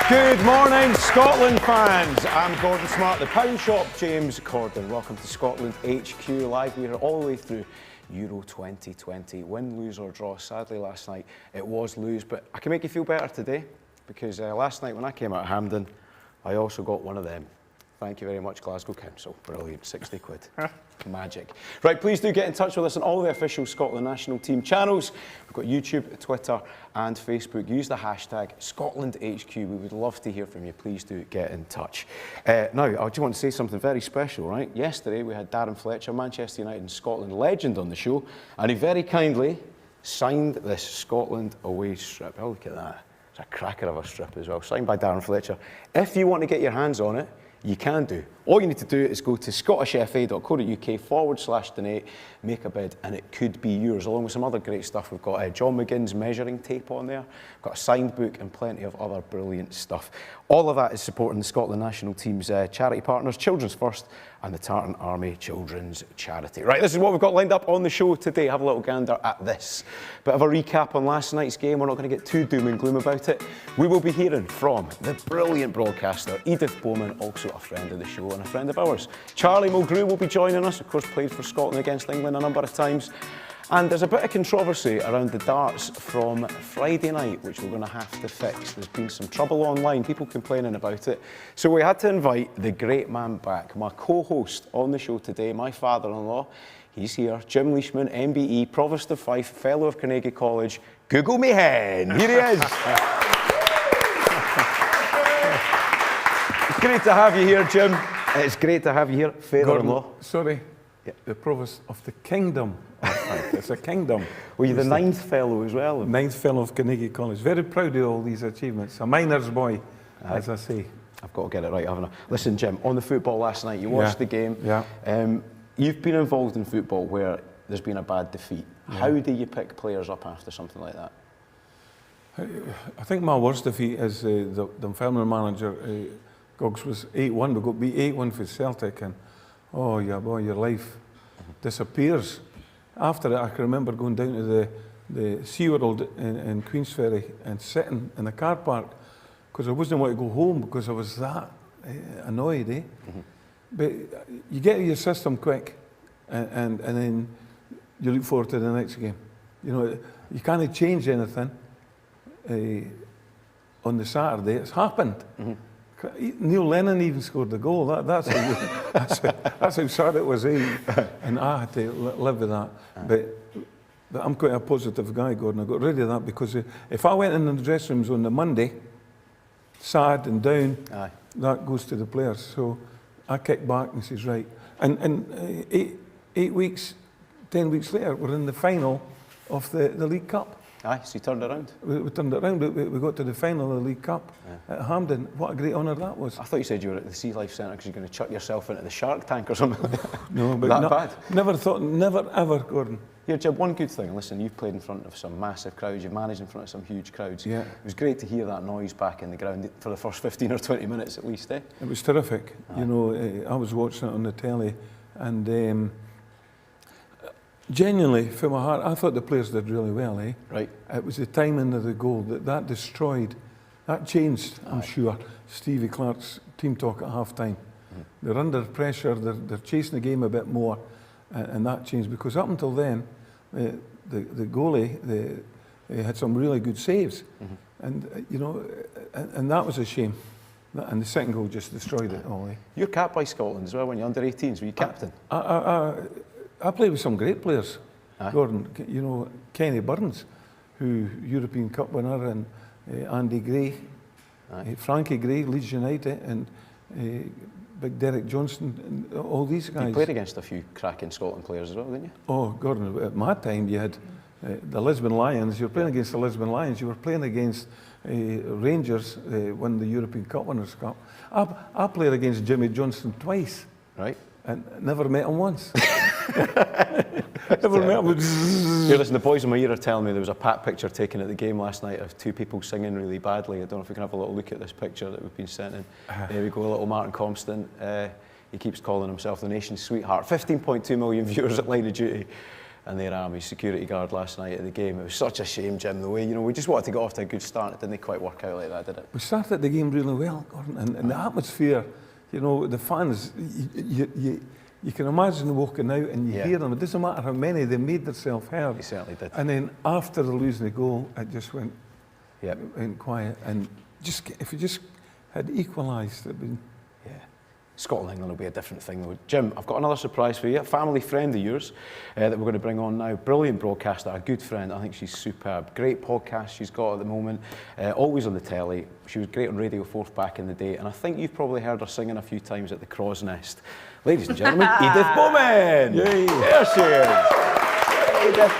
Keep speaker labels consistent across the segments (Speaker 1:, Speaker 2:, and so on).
Speaker 1: Good morning, Scotland fans. I'm Gordon Smart, the Pound Shop James Corden. Welcome to Scotland HQ Live. We are all the way through Euro 2020. Win, lose or draw. Sadly, last night it was lose, but I can make you feel better today because last night when I came out of Hampden, I also got one of them. Thank you very much, Glasgow Council. Brilliant, 60 quid. Magic. Right, please do get in touch with us on all the official Scotland national team channels. We've got YouTube, Twitter and Facebook. Use the hashtag ScotlandHQ. We would love to hear from you. Please do get in touch. Now, I do want to say something very special, right? Yesterday we had Darren Fletcher, Manchester United and Scotland legend on the show, and he very kindly signed this Scotland away strip. Oh, look at that. It's a cracker of a strip as well, signed by Darren Fletcher. If you want to get your hands on it, you can do. All you need to do is go to scottishfa.co.uk/donate, make a bid, and it could be yours, along with some other great stuff. We've got John McGinn's measuring tape on there, we've got a signed book and plenty of other brilliant stuff. All of that is supporting the Scotland national team's charity partners, Children's First and the Tartan Army Children's Charity. Right, this is what we've got lined up on the show today. Have a little gander at this. Bit of a recap on last night's game. We're not going to get too doom and gloom about it. We will be hearing from the brilliant broadcaster, Edith Bowman, also a friend of the show and a friend of ours. Charlie Mulgrew will be joining us, of course played for Scotland against England a number of times. And there's a bit of controversy around the darts from Friday night, which we're going to have to fix. There's been some trouble online, people complaining about it. So we had to invite the great man back, my co-host on the show today, my father-in-law. He's here, Jim Leishman, MBE, Provost of Fife, Fellow of Carnegie College. Google me hen, here he is. It's great to have you here, Jim. It's great to have you here, father-in-law.
Speaker 2: Sorry, yeah. The Provost of the Kingdom. It's a kingdom.
Speaker 1: Were you the 9th fellow as well?
Speaker 2: 9th fellow of Carnegie College. Very proud of all these achievements. A miner's boy, as I say.
Speaker 1: I've got to get it right, haven't I? Listen, Jim, on the football last night, you watched the game.
Speaker 2: Yeah.
Speaker 1: You've been involved in football where there's been a bad defeat. Yeah. How do you pick players up after something like that?
Speaker 2: I think my worst defeat is the Dunfermline manager, Goggs, was 8-1. We got beat 8-1 for Celtic, and oh yeah, boy, your life disappears. After that, I can remember going down to the SeaWorld in Queensferry and sitting in the car park because I wasn't want to go home because I was that annoyed, eh? But you get your system quick and then you look forward to the next game. You know, you can't change anything on the Saturday. It's happened. Neil Lennon even scored the goal. That's how sad it was, eh? And I had to live with that. But I'm quite a positive guy, Gordon. I got rid of that because if I went in the dressing rooms on the Monday, sad and down, that goes to the players. So I kicked back and says, right. And 8 weeks, 10 weeks later, we're in the final of the League Cup.
Speaker 1: Aye, so you turned it around.
Speaker 2: We turned it around. We got to the final of the League Cup at Hampden. What a great honour that was.
Speaker 1: I thought you said you were at the Sea Life Centre because you're going to chuck yourself into the shark tank or something.
Speaker 2: No, but
Speaker 1: that bad?
Speaker 2: Never ever, Gordon.
Speaker 1: Here, Jim, one good thing. Listen, you've played in front of some massive crowds. You've managed in front of some huge crowds. Yeah. It was great to hear that noise back in the ground for the first 15 or 20 minutes at least, eh?
Speaker 2: It was terrific. You know, I was watching it on the telly and genuinely, from my heart, I thought the players did really well, eh?
Speaker 1: Right.
Speaker 2: It was the timing of the goal that destroyed, that changed, I'm sure, Stevie Clarke's team talk at half-time. They're under pressure, they're chasing the game a bit more, and that changed, because up until then, the goalie had some really good saves, and you know, and that was a shame. And the second goal just destroyed it all, eh?
Speaker 1: You're capped by Scotland as well when you're under 18s, were you captain?
Speaker 2: I played with some great players, Gordon. You know, Kenny Burns, who European Cup winner, and Andy Gray, Frankie Gray, Leeds United, and Big Derek Johnson, and all these guys.
Speaker 1: You played against a few cracking Scotland players as well, didn't you?
Speaker 2: Oh, Gordon, at my time you had the Lisbon Lions. You were playing against the Lisbon Lions. You were playing against Rangers, won the European Cup Winners' Cup. I played against Jimmy Johnson twice.
Speaker 1: Right.
Speaker 2: And never met him once. Never met him.
Speaker 1: Here, listen, the boys in my ear are telling me there was a pat picture taken at the game last night of two people singing really badly. I don't know if we can have a little look at this picture that we've been sent in. There we go, little Martin Compston. He keeps calling himself the nation's sweetheart. 15.2 million viewers at Line of Duty. and their army security guard last night at the game. It was such a shame, Jim, the way, you know, we just wanted to get off to a good start. It didn't quite work out like that, did it?
Speaker 2: We started the game really well, Gordon, and the atmosphere, you know, the fans, you can imagine walking out and you hear them. It doesn't matter how many, they made themselves heard.
Speaker 1: They certainly did.
Speaker 2: And then after the losing the goal, it just went, went quiet. And just if you just had equalised, it'd been...
Speaker 1: Yeah. Scotland, England will be a different thing though. Jim, I've got another surprise for you. A family friend of yours that we're going to bring on now. Brilliant broadcaster, a good friend. I think she's superb. Great podcast she's got at the moment. Always on the telly. She was great on Radio 4 back in the day. And I think you've probably heard her singing a few times at the Crow's Nest. Ladies and gentlemen, Edith Bowman! Yay! There she is! Hey, Edith.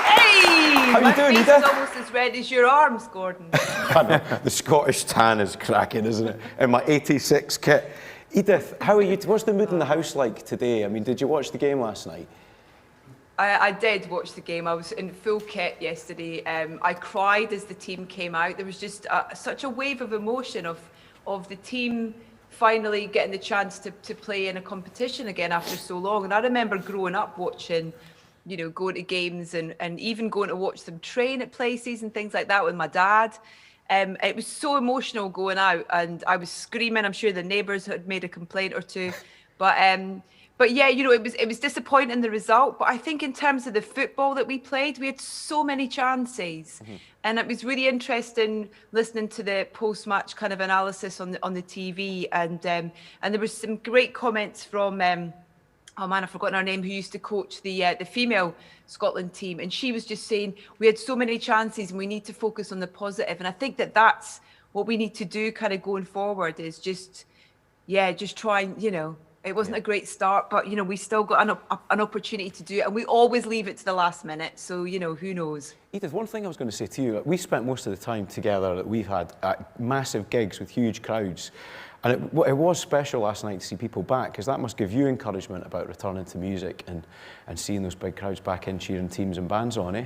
Speaker 3: Hey!
Speaker 1: How you doing,
Speaker 3: My face
Speaker 1: Edith?
Speaker 3: is almost as red as your arms, Gordon.
Speaker 1: I know, the Scottish tan is cracking, isn't it? In my 86 kit. Edith, how are you? What's the mood in the house like today? I mean, did you watch the game last night?
Speaker 3: I did watch the game. I was in full kit yesterday. I cried as the team came out. There was just such a wave of emotion of the team finally getting the chance to play in a competition again after so long. And I remember growing up watching, you know, going to games and even going to watch them train at places and things like that with my dad. It was so emotional going out, and I was screaming. I'm sure the neighbours had made a complaint or two, but yeah, you know, it was disappointing, the result. But I think in terms of the football that we played, we had so many chances, and it was really interesting listening to the post-match kind of analysis on the TV, and there was some great comments from. Oh man, I've forgotten her name, who used to coach the female Scotland team. And she was just saying, we had so many chances and we need to focus on the positive. And I think that that's what we need to do kind of going forward, is just try and, you know, it wasn't a great start, but, you know, we still got an opportunity to do it. And we always leave it to the last minute. So, you know, who knows?
Speaker 1: Edith, one thing I was going to say to you, we spent most of the time together that we've had at massive gigs with huge crowds. And it was special last night to see people back, because that must give you encouragement about returning to music and seeing those big crowds back in cheering teams and bands on, eh?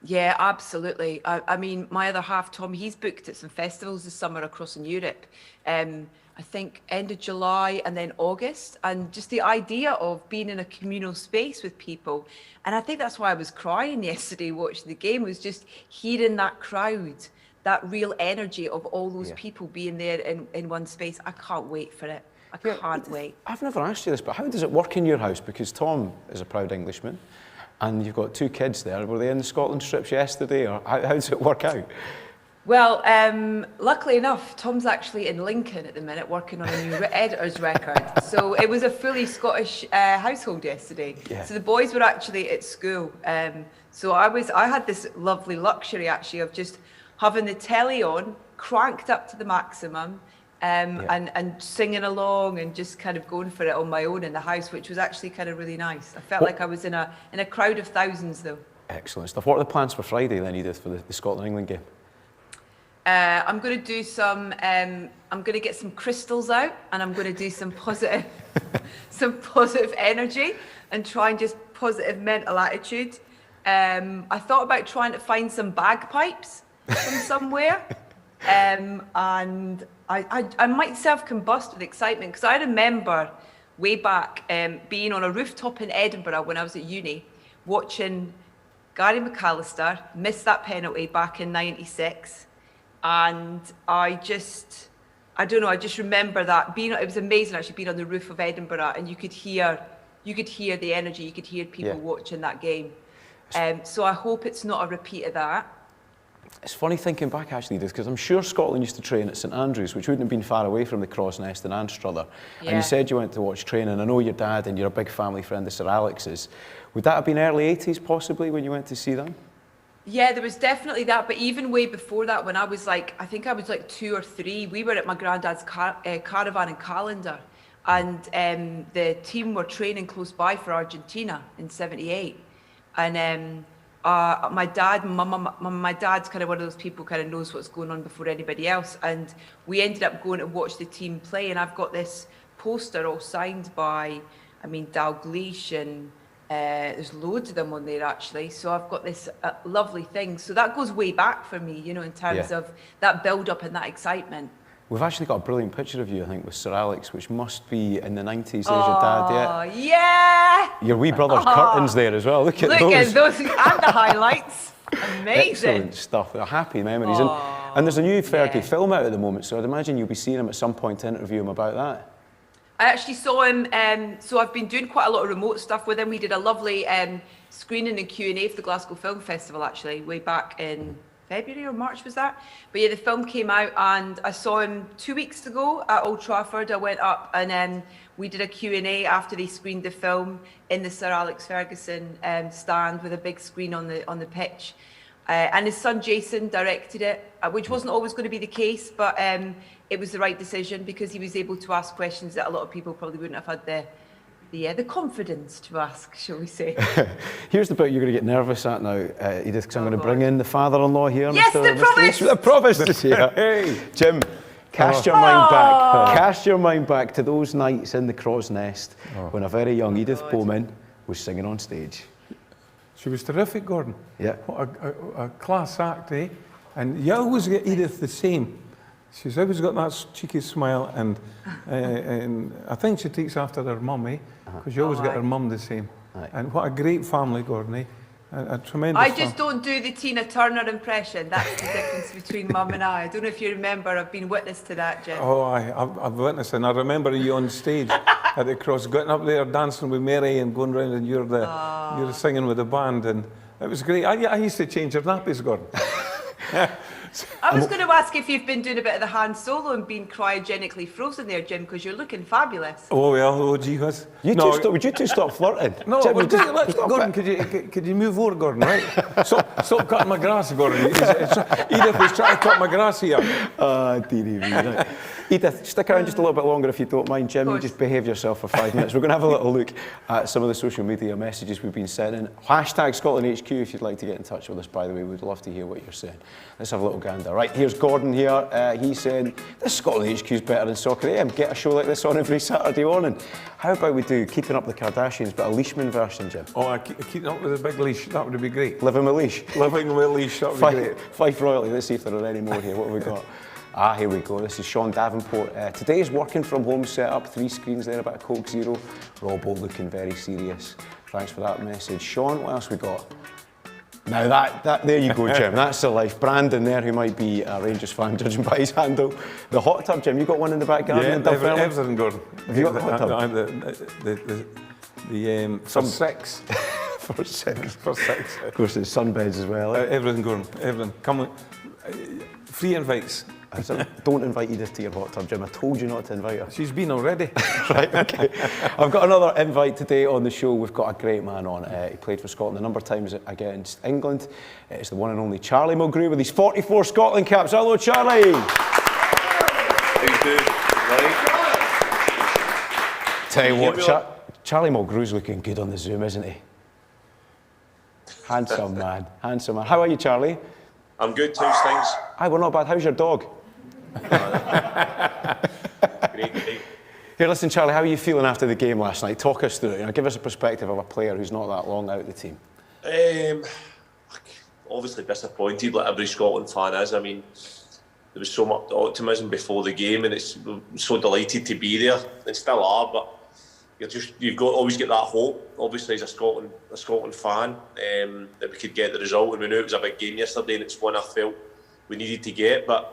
Speaker 3: Yeah, absolutely. I mean, my other half, Tom, he's booked at some festivals this summer across in Europe. I think end of July and then August. And just the idea of being in a communal space with people. And I think that's why I was crying yesterday watching the game, was just hearing that crowd, that real energy of all those people being there in one space. I can't wait for it. I can't wait.
Speaker 1: I've never asked you this, but how does it work in your house? Because Tom is a proud Englishman, and you've got two kids there. Were they in the Scotland strips yesterday, or how does it work out?
Speaker 3: Well, luckily enough, Tom's actually in Lincoln at the minute working on a new editor's record. So it was a fully Scottish household yesterday. Yeah. So the boys were actually at school. So I had this lovely luxury actually of just having the telly on, cranked up to the maximum, and singing along and just kind of going for it on my own in the house, which was actually kind of really nice. I felt like I was in a crowd of thousands, though.
Speaker 1: Excellent stuff. What are the plans for Friday then, Edith, for the Scotland-England game?
Speaker 3: I'm going to do some. I'm going to get some crystals out, and I'm going to do some positive, energy, and try and just positive mental attitude. I thought about trying to find some bagpipes from somewhere, and I might self-combust with excitement, because I remember way back being on a rooftop in Edinburgh when I was at uni, watching Gary McAllister miss that penalty back in '96, and I just remember that it was amazing actually being on the roof of Edinburgh, and you could hear the energy, you could hear people watching that game. So I hope it's not a repeat of that.
Speaker 1: It's funny thinking back actually, because I'm sure Scotland used to train at St Andrews, which wouldn't have been far away from the Crow's Nest in Anstruther. Yeah. And you said you went to watch training. I know your dad and you're a big family friend of Sir Alex's. Would that have been early 80s possibly when you went to see them?
Speaker 3: Yeah, there was definitely that, but even way before that, when I was like 2 or 3, we were at my granddad's caravan in Callander, and the team were training close by for Argentina in '78, and my dad's kind of one of those people kind of knows what's going on before anybody else, and we ended up going to watch the team play, and I've got this poster all signed by, Dalglish, and there's loads of them on there actually, so I've got this lovely thing, so that goes way back for me, in terms of that build up and that excitement.
Speaker 1: We've actually got a brilliant picture of you, I think, with Sir Alex, which must be in the 90s. There's your dad,
Speaker 3: Oh, yeah!
Speaker 1: Your wee brother's curtains there as well. Look at those.
Speaker 3: Look at those, and the highlights. Amazing.
Speaker 1: Excellent stuff. They're happy memories. And there's a new Fergie film out at the moment, so I'd imagine you'll be seeing him at some point to interview him about that.
Speaker 3: I actually saw him, so I've been doing quite a lot of remote stuff with him. We did a lovely screening and Q&A for the Glasgow Film Festival, actually, way back in February or March was that? But yeah, the film came out and I saw him 2 weeks ago at Old Trafford. I went up and we did a Q&A after they screened the film in the Sir Alex Ferguson stand with a big screen on the pitch. And his son Jason directed it, which wasn't always going to be the case, but it was the right decision because he was able to ask questions that a lot of people probably wouldn't have had the confidence to ask, shall we say.
Speaker 1: Here's the bit you're going to get nervous at now, Edith, because I'm going to bring in the father-in-law here.
Speaker 3: Yes, the promise!
Speaker 1: The promise is here. Hey, Jim, cast your mind back. Cast your mind back to those nights in the Crow's Nest when a very young Edith Bowman was singing on stage.
Speaker 2: She was terrific, Gordon.
Speaker 1: Yeah.
Speaker 2: What a class act, eh? And you always get Edith the same. She's always got that cheeky smile, and I think she takes after her mum, eh? Because you always get her mum the same. And what a great family, Gordon, eh? A tremendous
Speaker 3: I just don't do the Tina Turner impression. That's the difference between Mum and I don't know if you remember, I've been witness to that, Jim.
Speaker 2: Oh, I've witnessed it. And I remember you on stage at the Cross, getting up there, dancing with Mary and going round, and you're singing with the band, and it was great. I used to change her nappies, Gordon.
Speaker 3: I was going to ask if you've been doing a bit of the hand solo and been cryogenically frozen there, Jim, because you're looking fabulous.
Speaker 2: Oh, well, oh, gee whiz.
Speaker 1: Would you two stop flirting?
Speaker 2: No,
Speaker 1: Jim,
Speaker 2: Gordon, could you move over, Gordon, right? Stop cutting my grass, Gordon. Edith was trying to cut my grass here.
Speaker 1: Dearie me, right. Edith, stick around just a little bit longer if you don't mind. Jim, you just behave yourself for 5 minutes. We're going to have a little look at some of the social media messages we've been sending. Hashtag ScotlandHQ if you'd like to get in touch with us, by the way. We'd love to hear what you're saying. Let's have a little gander. Right, here's Gordon here. He's saying, this Scotland HQ is better than Soccer AM. Get a show like this on every Saturday morning. How about we do Keeping Up with the Kardashians, but a Leishman version, Jim?
Speaker 2: Oh, keeping up with a big leash, that would be great.
Speaker 1: Living with leash?
Speaker 2: Living with a leash, that would be great.
Speaker 1: Fife royalty, let's see if there are any more here. What have we got? Here we go. This is Sean Davenport. Today's working from home setup, 3 screens there, about a Coke Zero. Robbo looking very serious. Thanks for that message. Sean, what else we got? Now that there you go, Jim. That's the life. Brandon there, who might be a Rangers fan, judging by his handle. The hot tub, Jim. You got one in the back garden?
Speaker 2: Yeah, everything, Gordon.
Speaker 1: Have you got the hot tub?
Speaker 2: For 6.
Speaker 1: For 6.
Speaker 2: For 6.
Speaker 1: Of course, there's sunbeds as well.
Speaker 2: Everything, Gordon. Everything. Come on. Free invites.
Speaker 1: Don't invite Edith to your hot tub, Jim. I told you not to invite her.
Speaker 2: She's been already.
Speaker 1: Right, okay. I've got another invite today on the show. We've got a great man on. He played for Scotland a number of times against England. It's the one and only Charlie Mulgrew with his 44 Scotland caps. Hello, Charlie.
Speaker 4: How you doing? Right.
Speaker 1: Tell you what, Charlie Mulgrew's looking good on the Zoom, isn't he? Handsome man, handsome man. How are you, Charlie?
Speaker 4: I'm good, how's things?
Speaker 1: Aye, we're not bad. How's your dog?
Speaker 4: Great.
Speaker 1: Here, listen, Charlie, how are you feeling after the game last night? Talk us through it. Give us a perspective of a player who's not that long out of the team.
Speaker 4: Obviously disappointed, like every Scotland fan is. I mean, there was so much optimism before the game, and we're so delighted to be there, and still are. But you've got always get that hope. Obviously, as a Scotland fan, that we could get the result, and we knew it was a big game yesterday, and it's one I felt we needed to get. But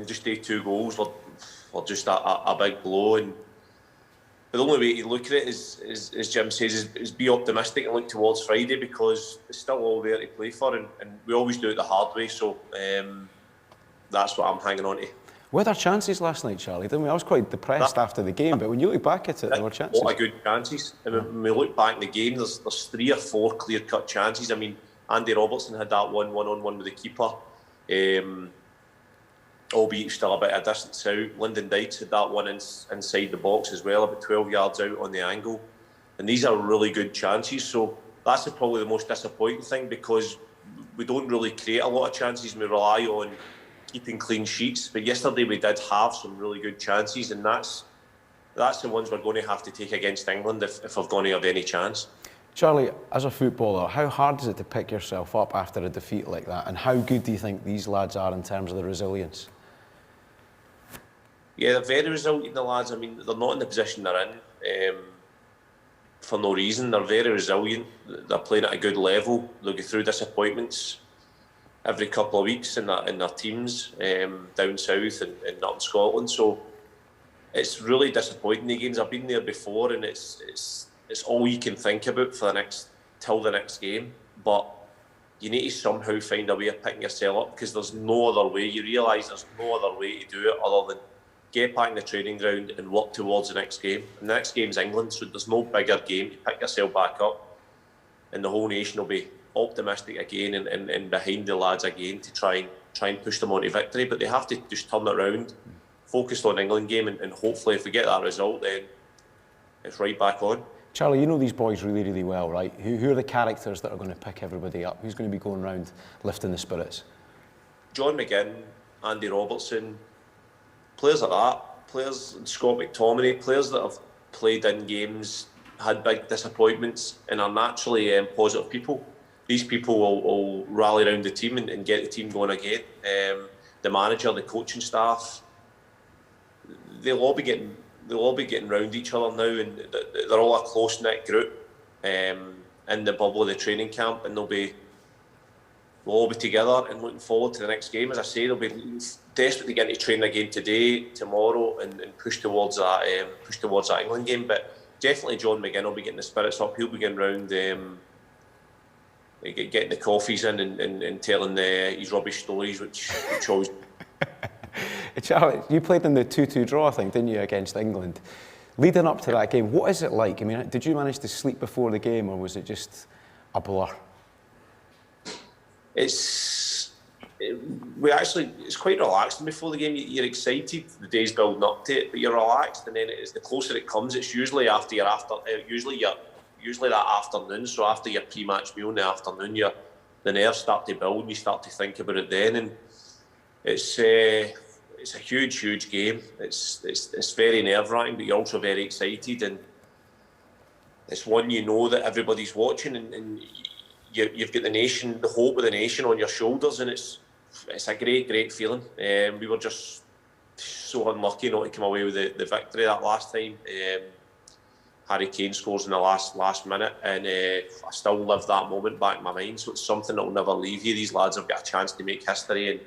Speaker 4: just the 2 goals were just a big blow. But the only way to look at it is, as Jim says, is be optimistic and look towards Friday, because it's still all there to play for, and we always do it the hard way. So that's what I'm hanging on to.
Speaker 1: Were there chances last night, Charlie? Didn't we? I was quite depressed after the game, but when you look back at it, there were chances.
Speaker 4: A lot of good chances. I mean, when we look back in the game, there's 3 or 4 clear-cut chances. I mean, Andy Robertson had that one-on-one with the keeper. Albeit still a bit of a distance out. Lyndon Dykes had that one inside the box as well, about 12 yards out on the angle. And these are really good chances. So that's probably the most disappointing thing, because we don't really create a lot of chances and we rely on keeping clean sheets. But yesterday we did have some really good chances, and that's the ones we're going to have to take against England if we're going to have any chance.
Speaker 1: Charlie, as a footballer, how hard is it to pick yourself up after a defeat like that? And how good do you think these lads are in terms of the resilience?
Speaker 4: Yeah, they're very resilient, the lads. I mean, they're not in the position they're in for no reason. They're very resilient. They're playing at a good level. They'll go through disappointments every couple of weeks in their teams down south and up in Scotland. So it's really disappointing, the games. I've been there before, and it's all you can think about for till the next game. But you need to somehow find a way of picking yourself up, because there's no other way. You realise there's no other way to do it other than get back in the training ground and work towards the next game. And the next game's England, so there's no bigger game. You pick yourself back up, and the whole nation will be optimistic again and behind the lads again to try and push them on to victory. But they have to just turn it around, focus on the England game, and hopefully if we get that result, then it's right back on.
Speaker 1: Charlie, you know these boys really, really well, right? Who are the characters that are going to pick everybody up? Who's going to be going around lifting the spirits?
Speaker 4: John McGinn, Andy Robertson, players like that, players, Scott McTominay, players that have played in games, had big disappointments, and are naturally positive people. These people will rally around the team and get the team going again. The manager, the coaching staff, they'll all be getting round each other now, and they're all a close-knit group in the bubble of the training camp, and we'll all be together and looking forward to the next game. As I say, they'll be desperate to get into training again today, tomorrow, and push towards that England game. But definitely John McGinn will be getting the spirits up. He'll be getting round, getting the coffees in and telling his rubbish stories, which always.
Speaker 1: Charlie, you played in the 2-2 draw, I think, didn't you, against England? Leading up to that game, what is it like? I mean, did you manage to sleep before the game, or was it just a blur? It's quite relaxing before the game. You're excited, the day's building up to it, but you're relaxed, and then the closer it comes, it's usually usually that afternoon. So after your pre-match meal in the afternoon, the nerves start to build, and you start to think about it then, and it's a huge game. It's very nerve-wracking, but you're also very excited, and it's one you know that everybody's watching, and you've got the nation, the hope of the nation on your shoulders, and it's a great feeling. We were just so unlucky not to come away with the victory that last time. Harry Kane scores in the last minute, and I still live that moment back in my mind. So it's something that will never leave you. These lads have got a chance to make history and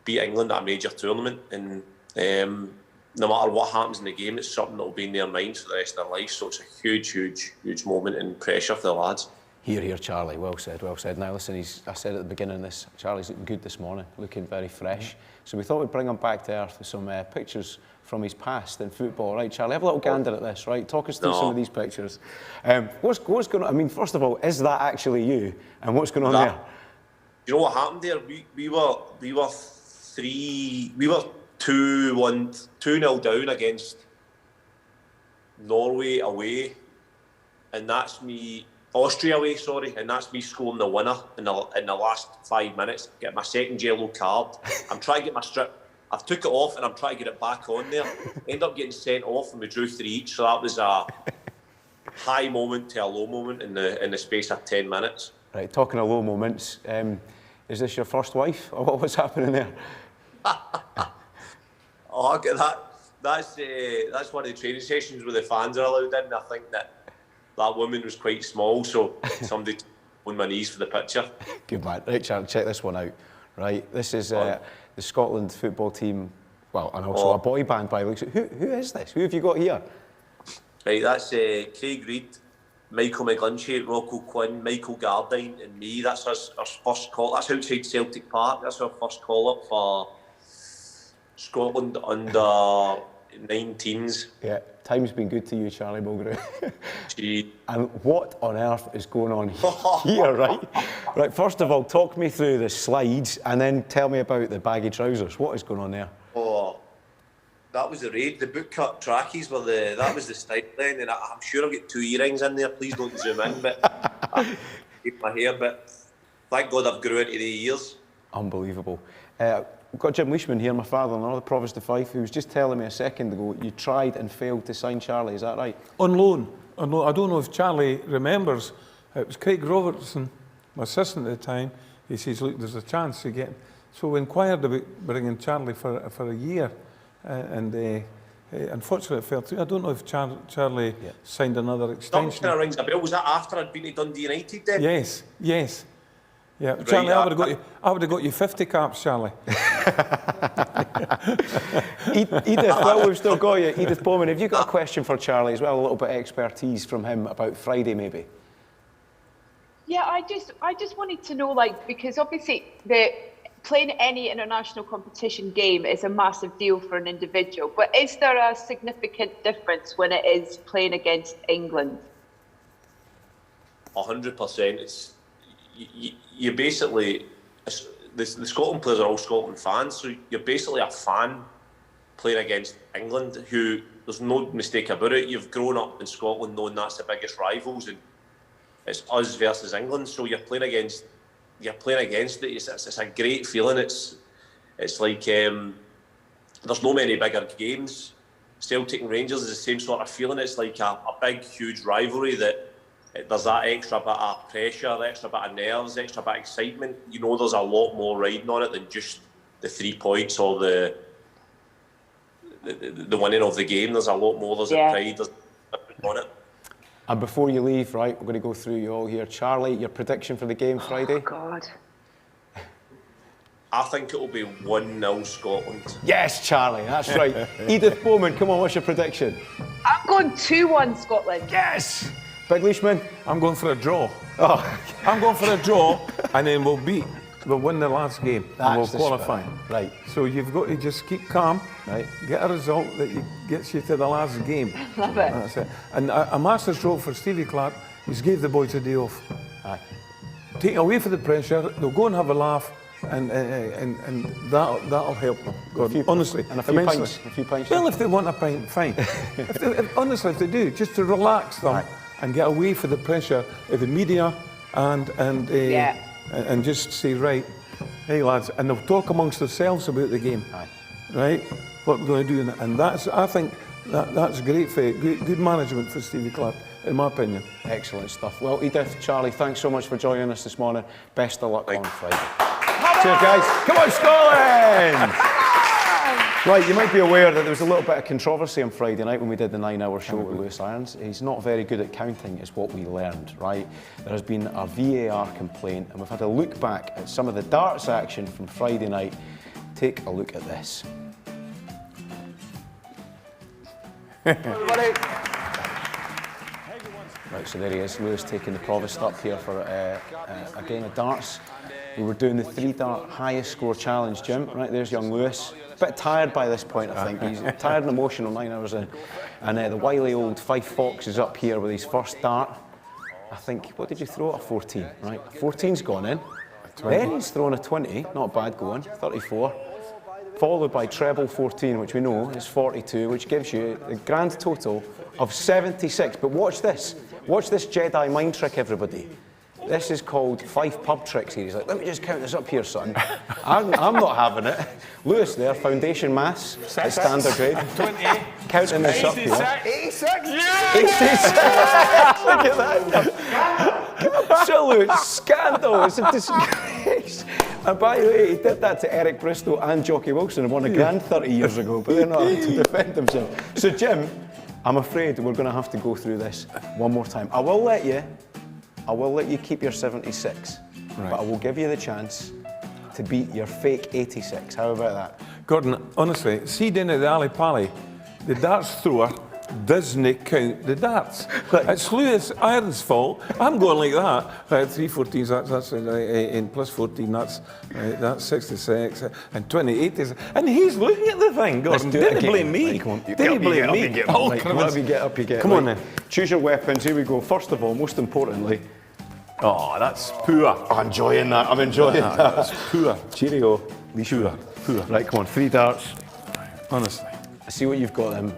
Speaker 1: beat England at a major tournament, and no matter what happens in the game, it's something that will be in their minds for the rest of their life. So it's a huge moment and pressure for the lads. Here, Charlie. Well said. Now listen, I said at the beginning of this, Charlie's looking good this morning, looking very fresh. So we thought we'd bring him back to earth with some pictures from his past in football. Right, Charlie, have a little gander at this, right? Talk us through some of these pictures. What's going on? I mean, first of all, is that actually you? And what's going on there?
Speaker 4: You know what happened there? We were 2-0 down against Norway away, and that's me. Austria away, sorry, and that's me scoring the winner in the last 5 minutes. Get my second yellow card. I'm trying to get my strip. I've took it off and I'm trying to get it back on there. End up getting sent off, and we drew 3 each. So that was a high moment to a low moment in the space of 10 minutes. Right,
Speaker 1: talking of low moments, is this your first wife, or what was happening there?
Speaker 4: Oh, okay, that's one of the training sessions where the fans are allowed in. I think that woman was quite small, so somebody on my knees for the picture.
Speaker 1: Good man. Right, Charlie, check this one out. Right, this is the Scotland football team, well, and also a boy band by the looks. Who is this? Who have you got here?
Speaker 4: Right, that's Craig Reid, Michael McGlinchey, Rocco Quinn, Michael Gardine, and me. That's our first call. That's outside Celtic Park. That's our first call up for Scotland under 19s.
Speaker 1: Yeah, time's been good to you, Charlie Mulgrew. And what on earth is going on here, right? Right, first of all, talk me through the slides, and then tell me about the baggy trousers. What is going on there?
Speaker 4: Oh, that was the raid. The bootcut trackies that was the style then, and I'm sure I've got 2 earrings in there. Please don't zoom in, but I keep my hair, but thank God I've grew into the ears.
Speaker 1: Unbelievable. We've got Jim Leishman here, my father-in-law, the Provost of Fife, who was just telling me a second ago you tried and failed to sign Charlie, is that right?
Speaker 2: On loan. I don't know if Charlie remembers. It was Craig Robertson, my assistant at the time. He says, look, there's a chance to get... So we inquired about bringing Charlie for a year, Unfortunately it fell through. I don't know if Charlie signed another
Speaker 4: That
Speaker 2: extension.
Speaker 4: kind of rings a bell. Was that after I'd been to Dundee United then?
Speaker 2: Yes. Yeah,
Speaker 4: Right,
Speaker 2: Charlie, I would have got you 50 caps, Charlie.
Speaker 1: Edith, well, we've still got you. Edith Bowman, have you got a question for Charlie as well? A little bit of expertise from him about Friday, maybe?
Speaker 3: Yeah, I just wanted to know, like, because obviously playing any international competition game is a massive deal for an individual, but is there a significant difference when it is playing against England?
Speaker 4: 100%. It's you basically, the Scotland players are all Scotland fans, so you're basically a fan playing against England, who, there's no mistake about it, you've grown up in Scotland knowing that's the biggest rivals, and it's us versus England, so you're playing against it. It's a great feeling. It's like there's no many bigger games. Celtic and Rangers is the same sort of feeling. It's like a big, huge rivalry that there's that extra bit of pressure, the extra bit of nerves, extra bit of excitement. You know, there's a lot more riding on it than just the 3 points or the winning of the game. There's a lot more. There's a pride. There's on it.
Speaker 1: And before you leave, right, we're going to go through you all here. Charlie, your prediction for the game Friday?
Speaker 3: Oh, God.
Speaker 4: I think it will be 1-0 Scotland.
Speaker 1: Yes, Charlie, that's right. Edith Bowman, come on, what's your prediction?
Speaker 3: I'm going 2-1 Scotland.
Speaker 1: Yes! Big Leishman?
Speaker 2: I'm going for a draw.
Speaker 1: Oh,
Speaker 2: I'm going for a draw, and then we'll win the last game, and we'll qualify.
Speaker 1: Right.
Speaker 2: So you've got to just keep calm,
Speaker 1: right?
Speaker 2: Get a result that gets you to the last game.
Speaker 3: Love it.
Speaker 2: That's it. And a master stroke for Stevie Clarke is give the boys a day off.
Speaker 1: Aye.
Speaker 2: Take away from the pressure, they'll go and have a laugh, and that'll help them. God, honestly,
Speaker 1: and a few pints. A few pints.
Speaker 2: Well, if they want a pint, fine. Honestly, if they do, just to relax them and get away from the pressure of the media and just say, right, hey lads, and they'll talk amongst themselves about the game, right? What we're going to do, and I think that's great for good management for Stevie Clarke, in my opinion.
Speaker 1: Excellent stuff. Well, Edith, Charlie, thanks so much for joining us this morning. Best of luck on Friday. Cheers, guys. Come on, Scotland! Right, you might be aware that there was a little bit of controversy on Friday night when we did the 9-hour show with Lewis Irons. He's not very good at counting, is what we learned, right? There has been a VAR complaint, and we've had a look back at some of the darts action from Friday night. Take a look at this. Everybody. Right, so there he is, Lewis taking the provost up here for a game of darts. We were doing the 3-dart highest score challenge, Jim. Right, there's young Lewis. A bit tired by this point, I think. He's tired and emotional, 9 hours in. And the wily old Fife Fox is up here with his first dart. I think, what did you throw? A 14, right? 14's gone in. Then he's thrown a 20, not bad going, 34. Followed by treble 14, which we know is 42, which gives you a grand total of 76. But watch this. Watch this Jedi mind trick, everybody. This is called Fife pub tricks here. He's like, let me just count this up here, son. I'm not having it. Lewis there, foundation maths at standard grade.
Speaker 2: 28.
Speaker 1: Counting this up here.
Speaker 2: 86.
Speaker 1: 86! Look at that. Absolute scandal. It's a disgrace. And by the way, he did that to Eric Bristow and Jockey Wilson and won a grand 30 years ago, but they're not able to defend themselves. So, Jim, I'm afraid we're going to have to go through this one more time. I will let you keep your 76, but I will give you the chance to beat your fake 86. How about that?
Speaker 2: Gordon, honestly, see down at the Ali Pally, the darts thrower doesn't count the darts. It's Lewis Irons' fault. I'm going like that. Right, 3 14s, that's in plus 14, that's 66, and 28 is, and he's looking at the thing, Gordon. Didn't blame me. Didn't blame me.
Speaker 1: Oh, come on, get up, you get.
Speaker 2: Come on then.
Speaker 1: Choose your weapons. Here we go. First of all, most importantly.
Speaker 2: Oh, that's poor.
Speaker 1: I'm enjoying that. I'm enjoying that.
Speaker 2: That's poor.
Speaker 1: Cheerio.
Speaker 2: Poor.
Speaker 1: Right, come on. 3 darts.
Speaker 2: Honestly.
Speaker 1: I see what you've got then,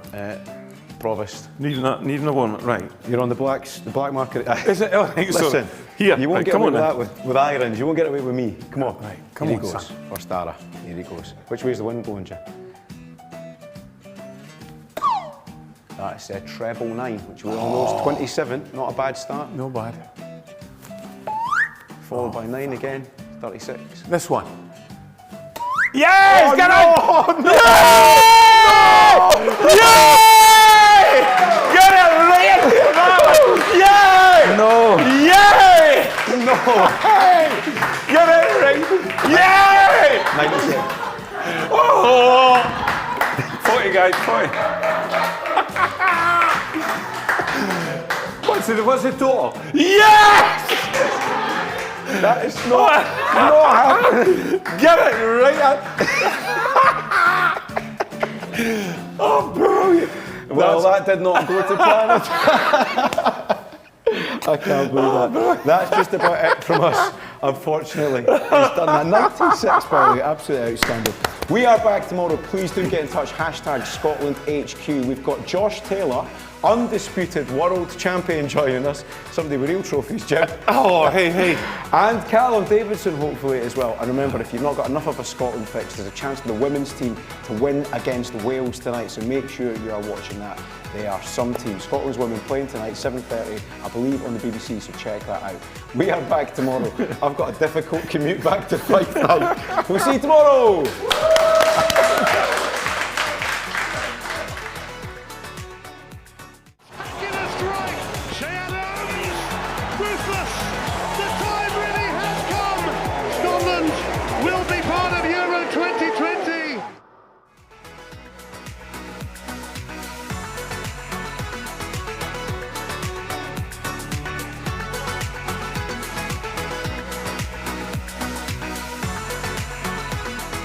Speaker 1: Provost.
Speaker 2: Needing a one, right.
Speaker 1: You're on the black market.
Speaker 2: Is it? Oh,
Speaker 1: Listen,
Speaker 2: here.
Speaker 1: You won't
Speaker 2: right,
Speaker 1: get away with that with irons. You won't get away with me. Come on.
Speaker 2: Right, come
Speaker 1: here
Speaker 2: on,
Speaker 1: he goes.
Speaker 2: son.
Speaker 1: First Dara. Here he goes. Which way's the wind blowing, Jim? That's a treble 9, which we all know is 27. Not a bad start.
Speaker 2: No bad.
Speaker 1: Followed by 9 again, 36.
Speaker 2: This one. Yes,
Speaker 1: Oh,
Speaker 2: get
Speaker 1: no,
Speaker 2: it!
Speaker 1: no.
Speaker 2: Yay! Yay! Get it right into that one! Yay!
Speaker 1: No.
Speaker 2: Yay!
Speaker 1: No.
Speaker 2: Get it right! Yay!
Speaker 1: 96.
Speaker 2: Oh! 40 guys, 40. What's the total? Yes!
Speaker 1: That is not happening.
Speaker 2: Get it right up. Oh, brilliant.
Speaker 1: Well, that did not go to plan. I can't believe that. That's just about it from us, unfortunately. He's done that. 96, by the way, absolutely outstanding. We are back tomorrow. Please do get in touch. #ScotlandHQ. We've got Josh Taylor, undisputed world champion, joining us. Somebody with real trophies, Jim.
Speaker 2: Oh, hey.
Speaker 1: And Callum Davidson, hopefully, as well. And remember, if you've not got enough of a Scotland fix, there's a chance for the women's team to win against Wales tonight. So make sure you are watching that. They are some team. Scotland's women playing tonight, 7:30, I believe, on the BBC, so check that out. We are back tomorrow. I've got a difficult commute back to Fife now. We'll see you tomorrow.